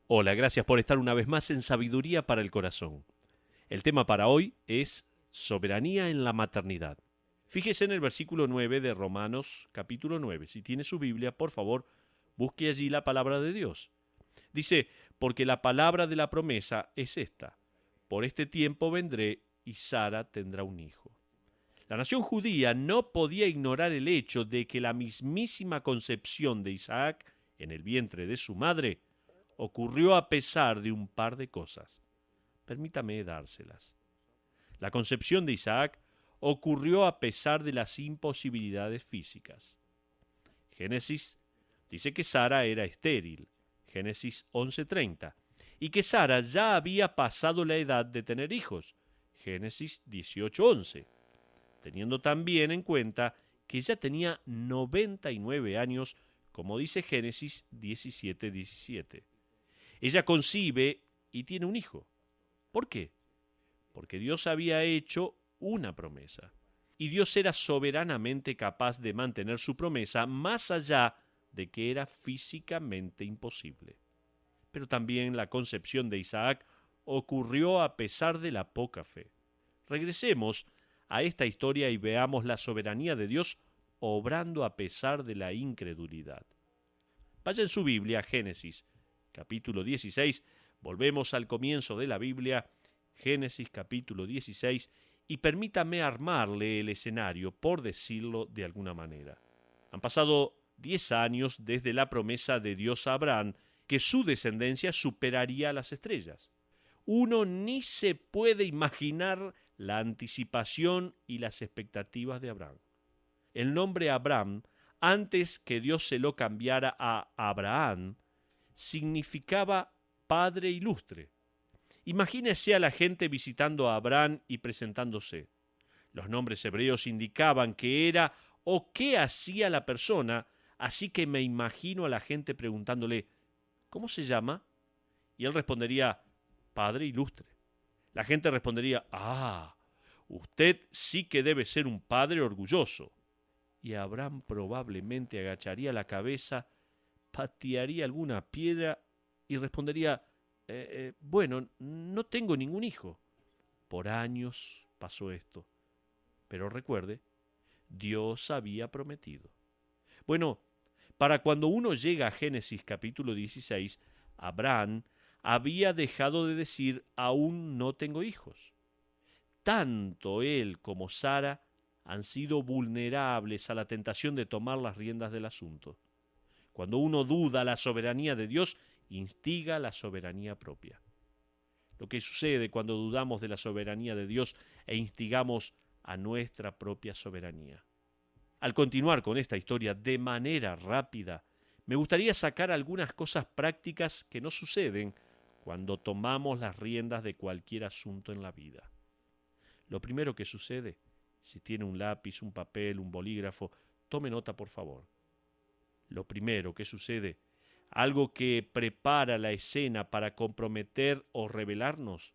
Hola, gracias por estar una vez más en Sabiduría para el Corazón. El tema para hoy es soberanía en la maternidad. Fíjese en el versículo 9 de Romanos capítulo 9. Si tiene su Biblia, por favor, busque allí la palabra de Dios. Dice, porque la palabra de la promesa es esta: por este tiempo vendré y Sara tendrá un hijo. La nación judía no podía ignorar el hecho de que la mismísima concepción de Isaac en el vientre de su madre ocurrió a pesar de un par de cosas. Permítame dárselas. La concepción de Isaac ocurrió a pesar de las imposibilidades físicas. Génesis dice que Sara era estéril, Génesis 11:30, y que Sara ya había pasado la edad de tener hijos, Génesis 18:11, teniendo también en cuenta que ya tenía 99 años, como dice Génesis 17:17. Ella concibe y tiene un hijo. ¿Por qué? Porque Dios había hecho una promesa. Y Dios era soberanamente capaz de mantener su promesa más allá de que era físicamente imposible. Pero también la concepción de Isaac ocurrió a pesar de la poca fe. Regresemos a esta historia y veamos la soberanía de Dios obrando a pesar de la incredulidad. Vaya en su Biblia, Génesis capítulo 16, volvemos al comienzo de la Biblia, Génesis capítulo 16, y permítame armarle el escenario, por decirlo de alguna manera. Han pasado 10 años desde la promesa de Dios a Abraham que su descendencia superaría a las estrellas. Uno ni se puede imaginar la anticipación y las expectativas de Abraham. El nombre Abraham, antes que Dios se lo cambiara a Abraham, significaba padre ilustre. Imagínese a la gente visitando a Abraham y presentándose. Los nombres hebreos indicaban que era o qué hacía la persona, así que me imagino a la gente preguntándole, ¿cómo se llama? Y él respondería, padre ilustre. La gente respondería, usted sí que debe ser un padre orgulloso. Y Abraham probablemente agacharía la cabeza, patearía alguna piedra y respondería, bueno, no tengo ningún hijo. Por años pasó esto. Pero recuerde, Dios había prometido. Bueno, para cuando uno llega a Génesis capítulo 16, Abraham había dejado de decir, aún no tengo hijos. Tanto él como Sara han sido vulnerables a la tentación de tomar las riendas del asunto. Cuando uno duda la soberanía de Dios, instiga la soberanía propia. Lo que sucede cuando dudamos de la soberanía de Dios e instigamos a nuestra propia soberanía. Al continuar con esta historia de manera rápida, me gustaría sacar algunas cosas prácticas que no suceden cuando tomamos las riendas de cualquier asunto en la vida. Lo primero que sucede, si tiene un lápiz, un papel, un bolígrafo, tome nota por favor. Lo primero que sucede, algo que prepara la escena para comprometer o rebelarnos,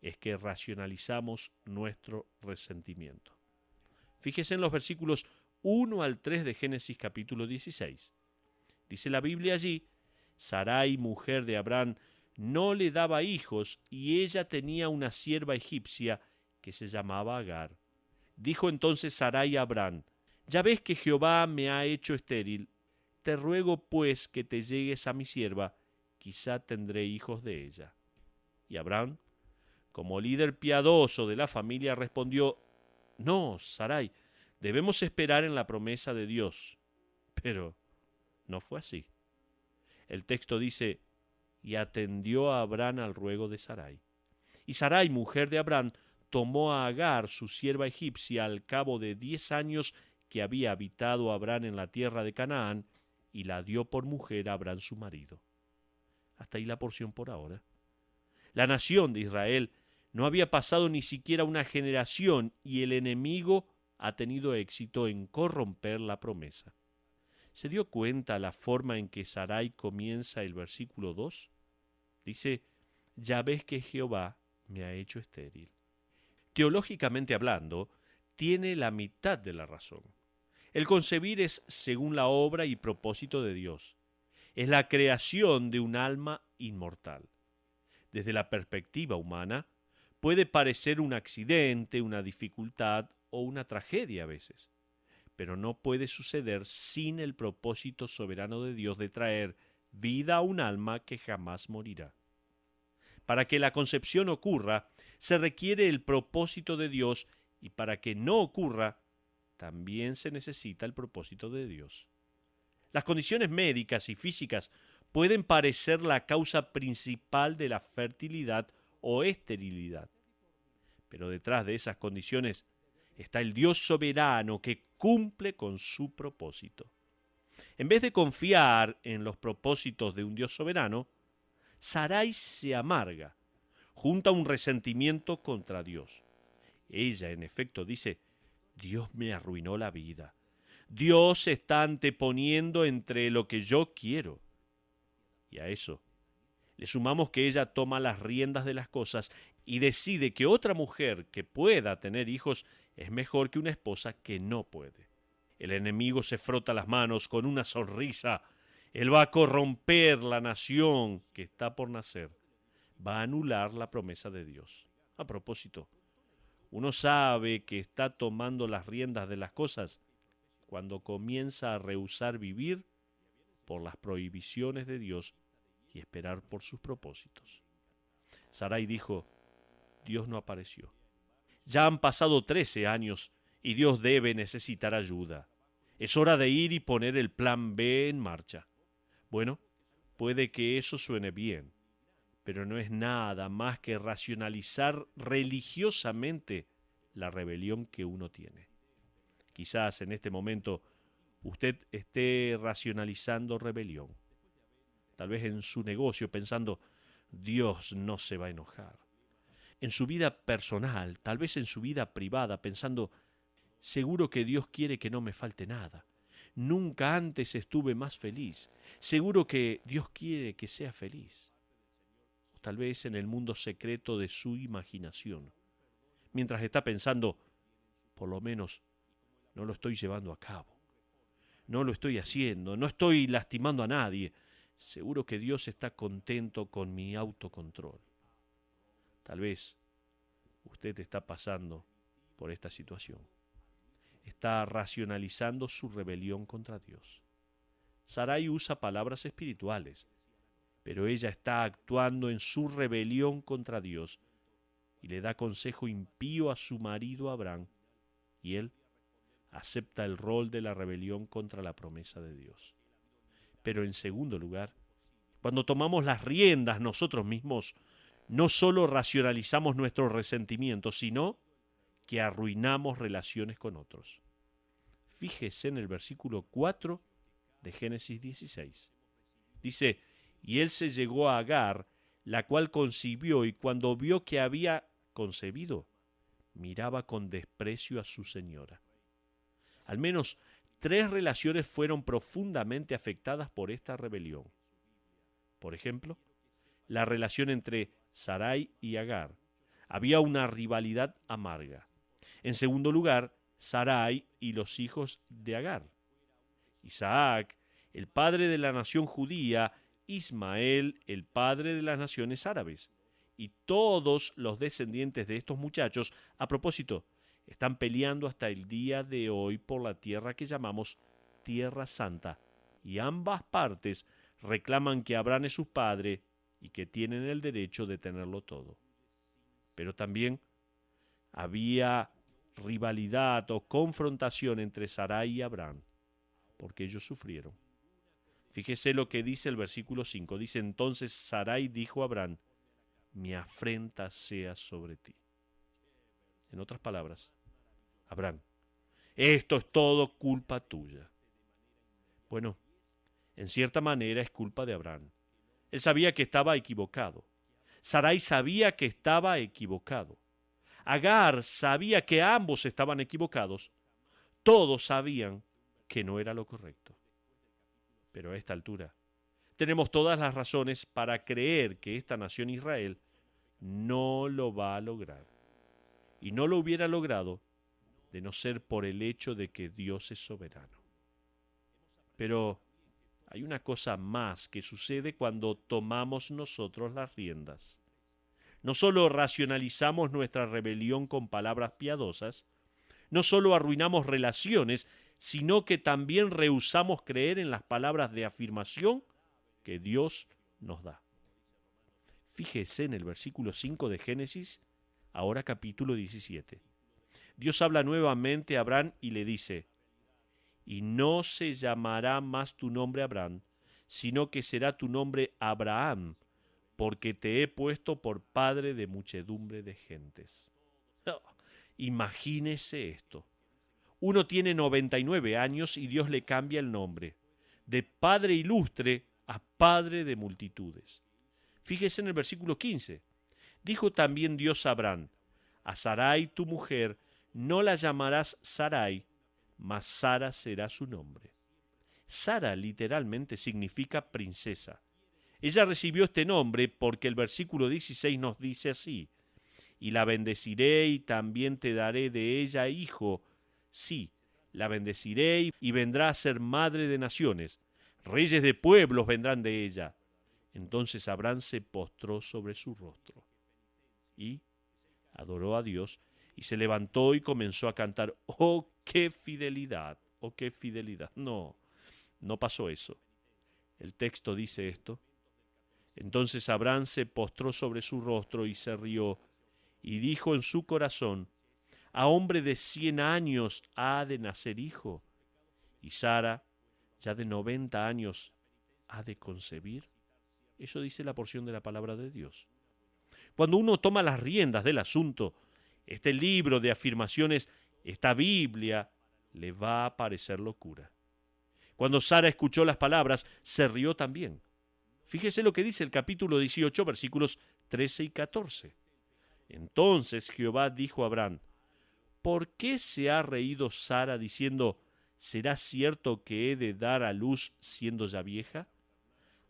es que racionalizamos nuestro resentimiento. Fíjese en los versículos 1 al 3 de Génesis capítulo 16. Dice la Biblia allí, Sarai, mujer de Abraham, no le daba hijos y ella tenía una sierva egipcia que se llamaba Agar. Dijo entonces Sarai a Abraham, ya ves que Jehová me ha hecho estéril, te ruego pues que te llegues a mi sierva, quizá tendré hijos de ella. Y Abraham, como líder piadoso de la familia, respondió, no, Sarai, debemos esperar en la promesa de Dios. Pero no fue así. El texto dice, y atendió a Abraham al ruego de Sarai. Y Sarai, mujer de Abraham, tomó a Agar, su sierva egipcia, al cabo de 10 años que había habitado Abraham en la tierra de Canaán, y la dio por mujer a Abraham su marido. Hasta ahí la porción por ahora. La nación de Israel no había pasado ni siquiera una generación y el enemigo ha tenido éxito en corromper la promesa. ¿Se dio cuenta la forma en que Sarai comienza el versículo 2? Dice, ya ves que Jehová me ha hecho estéril. Teológicamente hablando, tiene la mitad de la razón. El concebir es según la obra y propósito de Dios. es la creación de un alma inmortal. Desde la perspectiva humana, puede parecer un accidente, una dificultad o una tragedia a veces, pero no puede suceder sin el propósito soberano de Dios de traer vida a un alma que jamás morirá. Para que la concepción ocurra, se requiere el propósito de Dios, y para que no ocurra, también se necesita el propósito de Dios. Las condiciones médicas y físicas pueden parecer la causa principal de la fertilidad o esterilidad, pero detrás de esas condiciones está el Dios soberano que cumple con su propósito. En vez de confiar en los propósitos de un Dios soberano, Sarai se amarga, junta un resentimiento contra Dios. Ella, en efecto, dice: Dios me arruinó la vida. Dios se está anteponiendo entre lo que yo quiero. Y a eso le sumamos que ella toma las riendas de las cosas y decide que otra mujer que pueda tener hijos es mejor que una esposa que no puede. El enemigo se frota las manos con una sonrisa. Él va a corromper la nación que está por nacer. Va a anular la promesa de Dios. A propósito, uno sabe que está tomando las riendas de las cosas cuando comienza a rehusar vivir por las prohibiciones de Dios y esperar por sus propósitos. Sarai dijo: Dios no apareció. Ya han pasado 13 años y Dios debe necesitar ayuda. Es hora de ir y poner el plan B en marcha. Bueno, puede que eso suene bien, pero no es nada más que racionalizar religiosamente la rebelión que uno tiene. Quizás en este momento usted esté racionalizando rebelión. Tal vez en su negocio pensando: Dios no se va a enojar. En su vida personal, tal vez en su vida privada, pensando: seguro que Dios quiere que no me falte nada. Nunca antes estuve más feliz. Seguro que Dios quiere que sea feliz. O tal vez en el mundo secreto de su imaginación, mientras está pensando: por lo menos no lo estoy llevando a cabo. No lo estoy haciendo, no estoy lastimando a nadie. Seguro que Dios está contento con mi autocontrol. Tal vez usted está pasando por esta situación. Está racionalizando su rebelión contra Dios. Sarai usa palabras espirituales, pero ella está actuando en su rebelión contra Dios y le da consejo impío a su marido Abraham, y él acepta el rol de la rebelión contra la promesa de Dios. Pero en segundo lugar, cuando tomamos las riendas nosotros mismos, no solo racionalizamos nuestro resentimiento, sino que arruinamos relaciones con otros. Fíjese en el versículo 4 de Génesis 16. Dice: y él se llegó a Agar, la cual concibió, y cuando vio que había concebido, miraba con desprecio a su señora. Al menos 3 relaciones fueron profundamente afectadas por esta rebelión. Por ejemplo, la relación entre Sarai y Agar. Había una rivalidad amarga. En segundo lugar, Sarai y los hijos de Agar. Isaac, el padre de la nación judía; Ismael, el padre de las naciones árabes. Y todos los descendientes de estos muchachos, a propósito, están peleando hasta el día de hoy por la tierra que llamamos Tierra Santa, y ambas partes reclaman que Abraham es su padre y que tienen el derecho de tenerlo todo. Pero también había rivalidad o confrontación entre Sarai y Abraham, porque ellos sufrieron. Fíjese lo que dice el versículo 5. Dice: entonces Sarai dijo a Abraham: mi afrenta sea sobre ti. En otras palabras: Abraham, esto es todo culpa tuya. Bueno, en cierta manera es culpa de Abraham. Él sabía que estaba equivocado. Sarai sabía que estaba equivocado. Agar sabía que ambos estaban equivocados. Todos sabían que no era lo correcto. Pero a esta altura, tenemos todas las razones para creer que esta nación Israel no lo va a lograr. Y no lo hubiera logrado de no ser por el hecho de que Dios es soberano. Pero hay una cosa más que sucede cuando tomamos nosotros las riendas. No solo racionalizamos nuestra rebelión con palabras piadosas, no solo arruinamos relaciones, sino que también rehusamos creer en las palabras de afirmación que Dios nos da. Fíjese en el versículo 5 de Génesis, ahora capítulo 17. Dios habla nuevamente a Abraham y le dice: y no se llamará más tu nombre Abraham, sino que será tu nombre Abraham, porque te he puesto por padre de muchedumbre de gentes. Oh, imagínese esto. Uno tiene 99 años y Dios le cambia el nombre, de padre ilustre a padre de multitudes. Fíjese en el versículo 15. Dijo también Dios a Abraham: a Sarai tu mujer no la llamarás Sarai, mas Sara será su nombre. Sara literalmente significa princesa. Ella recibió este nombre porque el versículo 16 nos dice así: y la bendeciré y también te daré de ella hijo. Sí, la bendeciré y vendrá a ser madre de naciones. Reyes de pueblos vendrán de ella. Entonces Abraham se postró sobre su rostro y adoró a Dios y se levantó y comenzó a cantar. ¡Oh, qué fidelidad! ¡Oh, qué fidelidad! No, no pasó eso. El texto dice esto: entonces Abraham se postró sobre su rostro y se rió, y dijo en su corazón: a hombre de 100 años ha de nacer hijo, y Sara, ya de 90 años, ha de concebir. Eso dice la porción de la palabra de Dios. Cuando uno toma las riendas del asunto, este libro de afirmaciones, esta Biblia, le va a parecer locura. Cuando Sara escuchó las palabras, se rió también. Fíjese lo que dice el capítulo 18, versículos 13 y 14. Entonces Jehová dijo a Abraham: ¿por qué se ha reído Sara diciendo: ¿será cierto que he de dar a luz siendo ya vieja?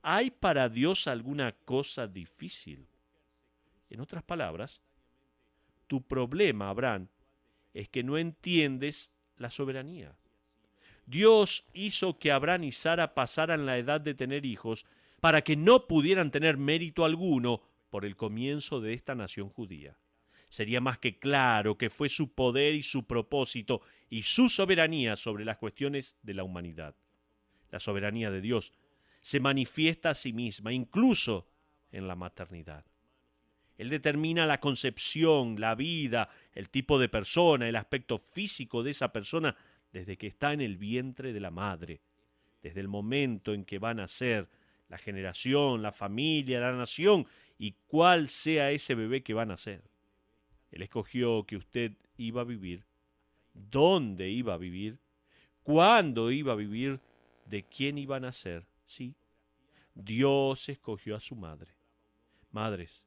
¿Hay para Dios alguna cosa difícil? En otras palabras, tu problema, Abraham, es que no entiendes la soberanía. Dios hizo que Abraham y Sara pasaran la edad de tener hijos para que no pudieran tener mérito alguno por el comienzo de esta nación judía. Sería más que claro que fue su poder y su propósito y su soberanía sobre las cuestiones de la humanidad. La soberanía de Dios se manifiesta a sí misma, incluso en la maternidad. Él determina la concepción, la vida, el tipo de persona, el aspecto físico de esa persona desde que está en el vientre de la madre, desde el momento en que va a nacer, la generación, la familia, la nación y cuál sea ese bebé que va a nacer. Él escogió que usted iba a vivir, dónde iba a vivir, cuándo iba a vivir, de quién iba a nacer. Sí, Dios escogió a su madre. Madres,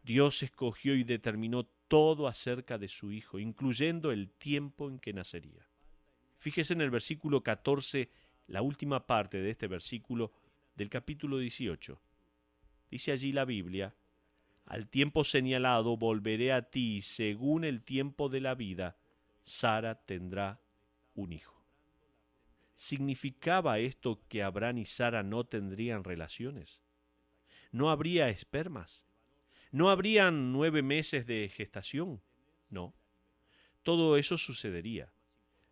Dios escogió y determinó todo acerca de su hijo, incluyendo el tiempo en que nacería. Fíjese en el versículo 14, la última parte de este versículo del capítulo 18. Dice allí la Biblia: al tiempo señalado volveré a ti, según el tiempo de la vida, Sara tendrá un hijo. ¿Significaba esto que Abraham y Sara no tendrían relaciones? ¿No habría espermas? ¿No habrían 9 meses de gestación? No. Todo eso sucedería,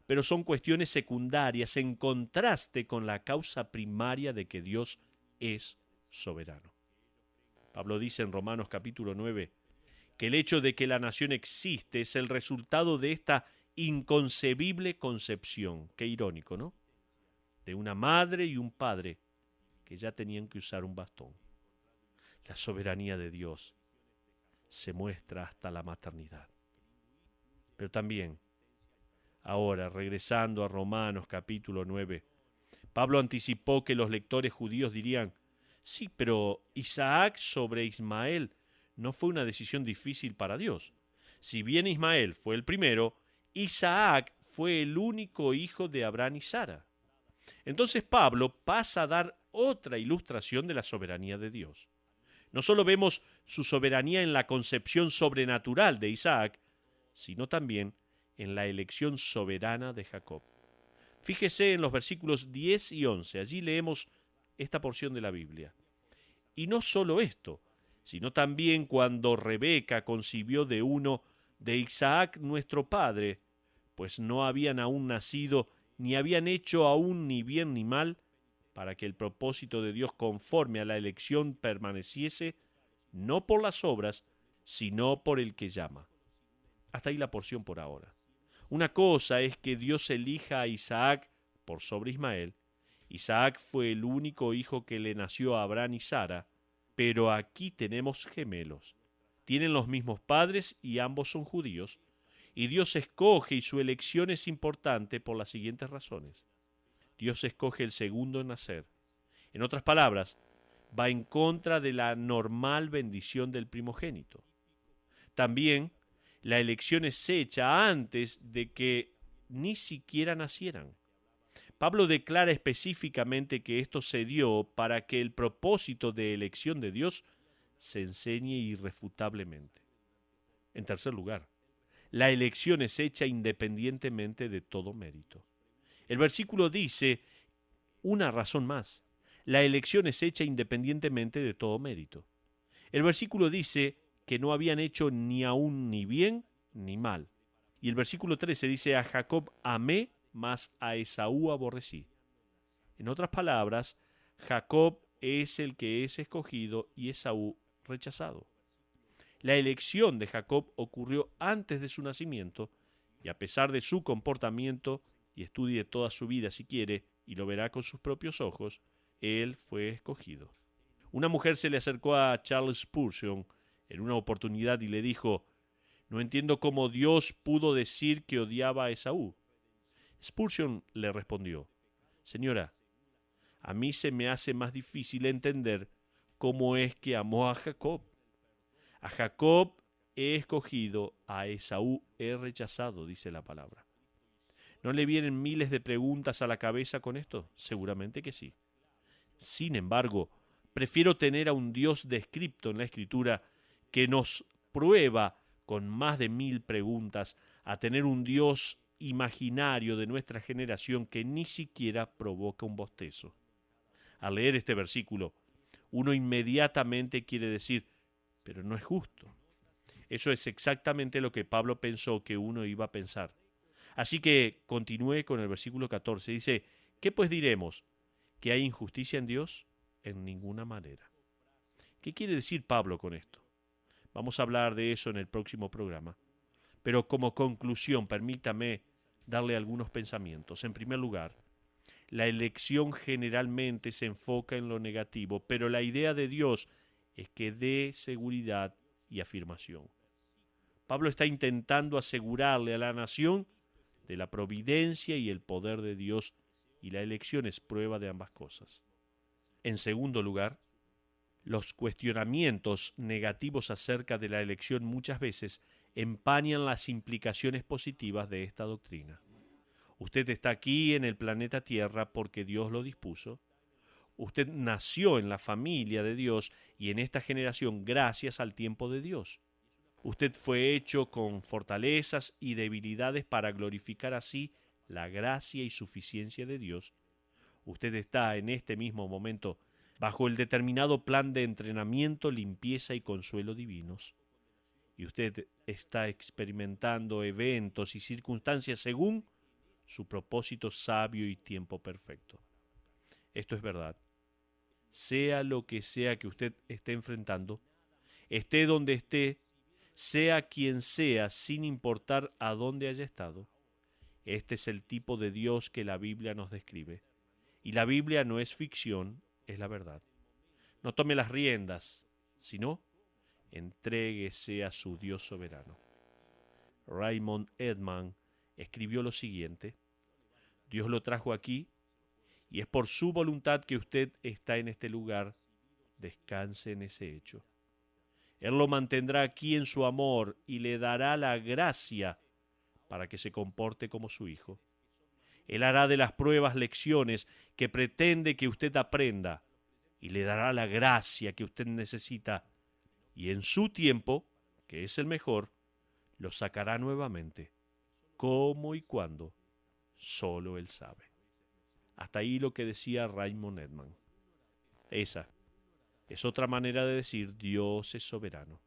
pero son cuestiones secundarias en contraste con la causa primaria de que Dios es soberano. Pablo dice en Romanos capítulo 9 que el hecho de que la nación existe es el resultado de esta inconcebible concepción. Qué irónico, ¿no? De una madre y un padre que ya tenían que usar un bastón. La soberanía de Dios se muestra hasta la maternidad. Pero también, ahora, regresando a Romanos capítulo 9, Pablo anticipó que los lectores judíos dirían: sí, pero Isaac sobre Ismael no fue una decisión difícil para Dios. Si bien Ismael fue el primero, Isaac fue el único hijo de Abraham y Sara. Entonces Pablo pasa a dar otra ilustración de la soberanía de Dios. No solo vemos su soberanía en la concepción sobrenatural de Isaac, sino también en la elección soberana de Jacob. Fíjese en los versículos 10 y 11. Allí leemos esta porción de la Biblia. Y no solo esto, sino también cuando Rebeca concibió de uno de Isaac nuestro padre, pues no habían aún nacido, ni habían hecho aún ni bien ni mal, para que el propósito de Dios conforme a la elección permaneciese, no por las obras, sino por el que llama. Hasta ahí la porción por ahora. Una cosa es que Dios elija a Isaac por sobre Ismael. Isaac fue el único hijo que le nació a Abraham y Sara, pero aquí tenemos gemelos. Tienen los mismos padres y ambos son judíos, y Dios escoge y su elección es importante por las siguientes razones. Dios escoge el segundo en nacer. En otras palabras, va en contra de la normal bendición del primogénito. También, la elección es hecha antes de que ni siquiera nacieran. Pablo declara específicamente que esto se dio para que el propósito de elección de Dios se enseñe irrefutablemente. En tercer lugar, la elección es hecha independientemente de todo mérito. El versículo dice una razón más. La elección es hecha independientemente de todo mérito. El versículo dice que no habían hecho ni aún ni bien ni mal. Y el versículo 13 dice: a Jacob amé, mas a Esaú aborrecí. En otras palabras, Jacob es el que es escogido y Esaú rechazado. La elección de Jacob ocurrió antes de su nacimiento, y a pesar de su comportamiento, y estudie toda su vida si quiere, y lo verá con sus propios ojos, él fue escogido. Una mujer se le acercó a Charles Spurgeon en una oportunidad y le dijo: no entiendo cómo Dios pudo decir que odiaba a Esaú. Spurgeon le respondió: señora, a mí se me hace más difícil entender cómo es que amó a Jacob. A Jacob he escogido, a Esaú he rechazado, dice la palabra. ¿No le vienen miles de preguntas a la cabeza con esto? Seguramente que sí. Sin embargo, prefiero tener a un Dios descrito en la Escritura que nos prueba con más de 1000 preguntas a tener un Dios imaginario de nuestra generación que ni siquiera provoca un bostezo. Al leer este versículo, uno inmediatamente quiere decir: pero no es justo. Eso es exactamente lo que Pablo pensó que uno iba a pensar. Así que continúe con el versículo 14. Dice: ¿qué pues diremos? ¿Que hay injusticia en Dios? En ninguna manera. ¿Qué quiere decir Pablo con esto? Vamos a hablar de eso en el próximo programa. Pero como conclusión, permítame darle algunos pensamientos. En primer lugar, la elección generalmente se enfoca en lo negativo, pero la idea de Dios es que dé seguridad y afirmación. Pablo está intentando asegurarle a la nación de la providencia y el poder de Dios, y la elección es prueba de ambas cosas. En segundo lugar, los cuestionamientos negativos acerca de la elección muchas veces empañan las implicaciones positivas de esta doctrina. Usted está aquí en el planeta Tierra porque Dios lo dispuso. Usted nació en la familia de Dios y en esta generación gracias al tiempo de Dios. Usted fue hecho con fortalezas y debilidades para glorificar así la gracia y suficiencia de Dios. Usted está en este mismo momento bajo el determinado plan de entrenamiento, limpieza y consuelo divinos. Y usted está experimentando eventos y circunstancias según su propósito sabio y tiempo perfecto. Esto es verdad. Sea lo que sea que usted esté enfrentando, esté donde esté, sea quien sea, sin importar a dónde haya estado, este es el tipo de Dios que la Biblia nos describe. Y la Biblia no es ficción, es la verdad. No tome las riendas, sino entréguese a su Dios soberano. Raymond Edman escribió lo siguiente: Dios lo trajo aquí y es por su voluntad que usted está en este lugar. Descanse en ese hecho. Él lo mantendrá aquí en su amor y le dará la gracia para que se comporte como su hijo. Él hará de las pruebas lecciones que pretende que usted aprenda y le dará la gracia que usted necesita, y en su tiempo, que es el mejor, lo sacará nuevamente. ¿Cómo y cuándo? Solo Él sabe. Hasta ahí lo que decía Raymond Edman. Esa es otra manera de decir Dios es soberano.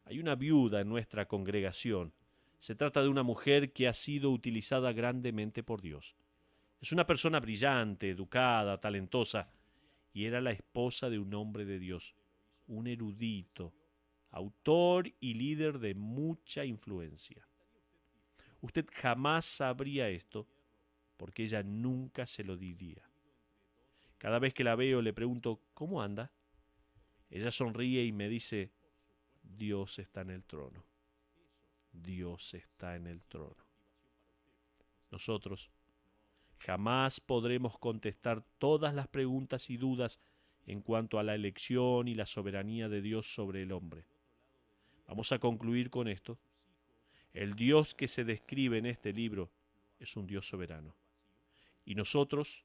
Hay una viuda en nuestra congregación. Se trata de una mujer que ha sido utilizada grandemente por Dios. Es una persona brillante, educada, talentosa, y era la esposa de un hombre de Dios, un erudito, autor y líder de mucha influencia. Usted jamás sabría esto porque ella nunca se lo diría. Cada vez que la veo le pregunto, ¿cómo anda? Ella sonríe y me dice, Dios está en el trono. Dios está en el trono. Nosotros jamás podremos contestar todas las preguntas y dudas en cuanto a la elección y la soberanía de Dios sobre el hombre. Vamos a concluir con esto. El Dios que se describe en este libro es un Dios soberano. Y nosotros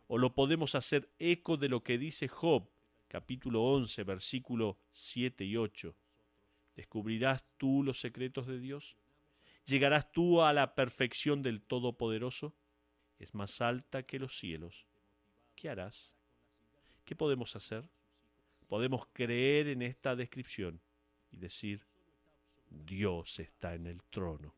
o lo podemos hacer eco de lo que dice Job, capítulo 11, versículo 7 y 8. ¿Descubrirás tú los secretos de Dios? ¿Llegarás tú a la perfección del Todopoderoso? Es más alta que los cielos. ¿Qué harás? ¿Qué podemos hacer? Podemos creer en esta descripción y decir, Dios está en el trono.